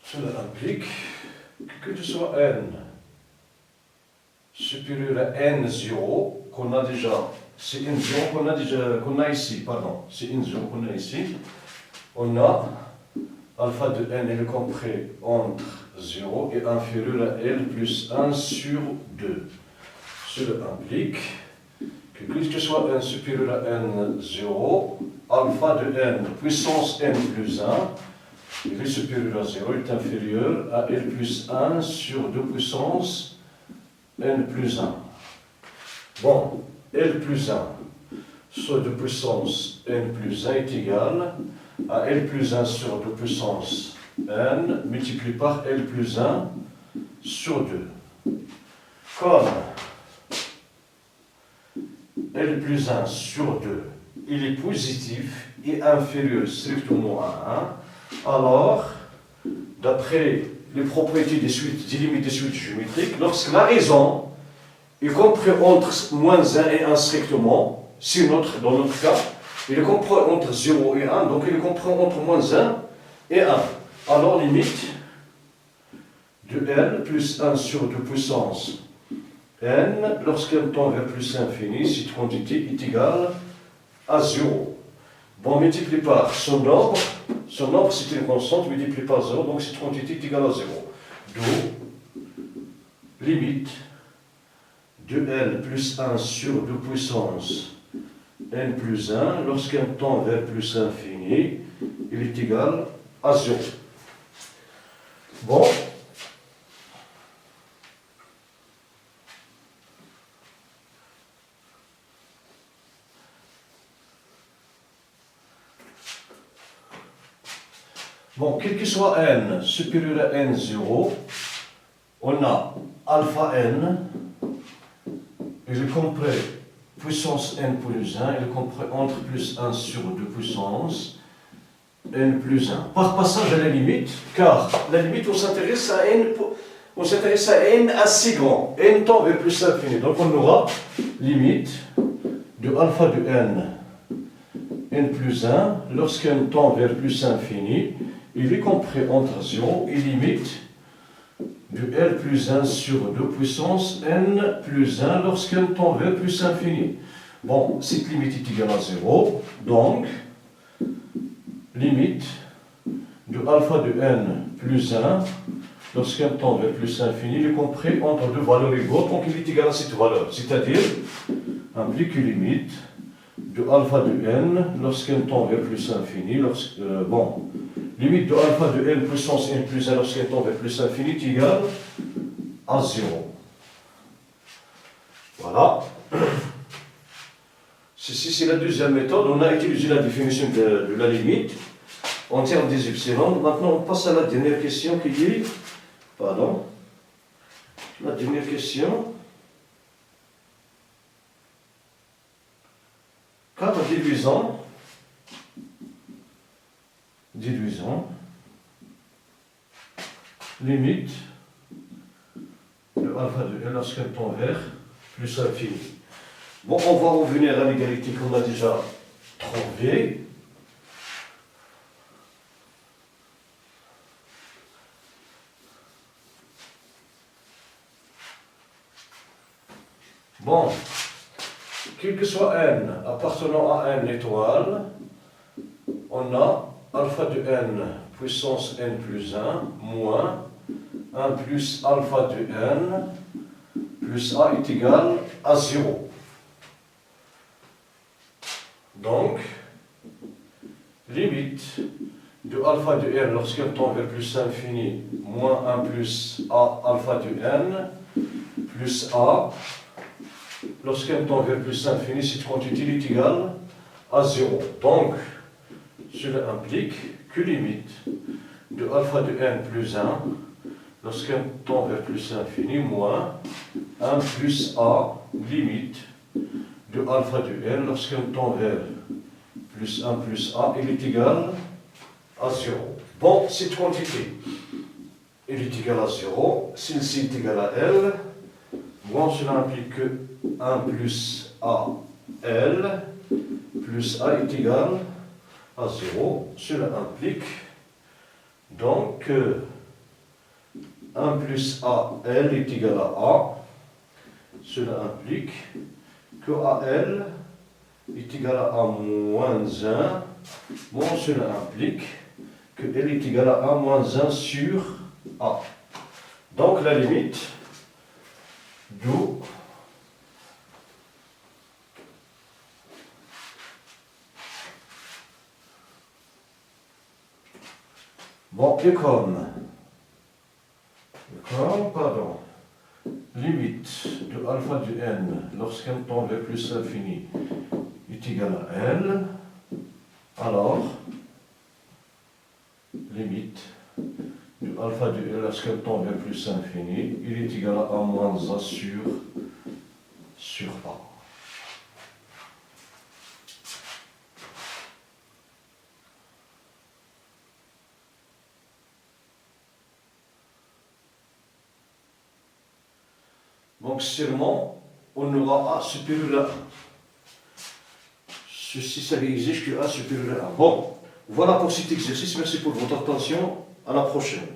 Cela implique que ce soit n supérieur à n0 qu'on a déjà, c'est n0 qu'on a ici, pardon, c'est n0 qu'on a ici, on a alpha de n est compris entre 0 et inférieur à L plus 1 sur 2. Cela implique que ce soit n supérieur à n0, alpha de n puissance n plus 1, il est supérieur à 0, est inférieur à L plus 1 sur 2 puissance n plus 1. Bon, L plus 1 sur 2 puissance n plus 1 est égal à L plus 1 sur 2 puissance n multiplié par L plus 1 sur 2. Comme L plus 1 sur 2, il est positif et inférieur strictement à 1, alors, d'après les propriétés des limites des suites géométriques, lorsque la raison est comprise entre moins 1 et 1 strictement, si dans notre cas, il est compris entre 0 et 1, donc il est compris entre moins 1 et 1. Alors, limite de n plus 1 sur 2 puissance n, lorsqu'elle tend vers plus l'infini, cette quantité est égale à 0. Bon, multiplié par son nombre c'est une constante, multiplié par 0, donc cette quantité est égale à 0. D'où limite de n plus 1 sur 2 puissance n plus 1, lorsqu'un tend vers plus l'infini, il est égal à 0. Bon. Bon, quel que soit n supérieur à n0, on a alpha n, il est compris puissance n plus 1, il est compris entre plus 1 sur 2 puissance n plus 1. Par passage à la limite, car la limite, on s'intéresse à n assez grand, n tend vers plus l'infini. Donc on aura limite de alpha de n plus 1, lorsqu'n tend vers plus l'infini, il est compris entre 0 et limite de L plus 1 sur 2 puissance n plus 1 lorsqu'n tend vers plus l'infini. Bon, cette limite est égale à 0, donc limite de alpha de n plus 1 lorsqu'un tend vers plus infini est compris entre deux valeurs égaux, donc il est égal à cette valeur, c'est-à-dire implique une limite de alpha de n lorsqu'un tend vers plus infini, limite de alpha de n puissance n plus 1 lorsqu'un tend vers plus infini est égal à 0. Voilà. Ceci, c'est la deuxième méthode. On a utilisé la définition de la limite en termes des epsilon. Maintenant, on passe à la dernière question qui est... Pardon. La dernière question. Car déduisant limite de alpha de n lorsqu'un tend vers plus infini. Bon, on va revenir à l'égalité qu'on a déjà trouvée. Bon, quel que soit n appartenant à n étoile, on a alpha de n puissance n plus 1 moins 1 plus alpha de n plus a est égal à 0. Donc, limite de alpha de n lorsqu'on tend vers plus infini moins 1 plus a alpha de n plus a lorsqu'on tend vers plus infini, cette quantité est égale à 0. Donc, cela implique que limite de alpha de n plus 1 lorsqu'on tend vers plus infini moins 1 plus a limite de alpha de n lorsqu'on tend vers plus 1 plus a, il est égal à 0. Bon, cette quantité, elle est égale à 0. Celle-ci est égale à L. Bon, cela implique que 1 plus a L plus a est égal à 0. Cela implique donc que 1 plus a L est égal à A. Cela implique que AL est égal à A moins 1. Bon, cela implique que L est égal à A moins 1 sur A. Donc la limite d'où bon, et comme limite de alpha de n lorsqu'un tend vers plus infini est égal à L, alors limite de alpha de n lorsqu'un tend vers plus infini, il est égal à moins 1 sur A. Donc, seulement, on aura A supérieur à 1. Ceci, ça exige que A supérieur à 1. Bon, voilà pour cet exercice. Merci pour votre attention. À la prochaine.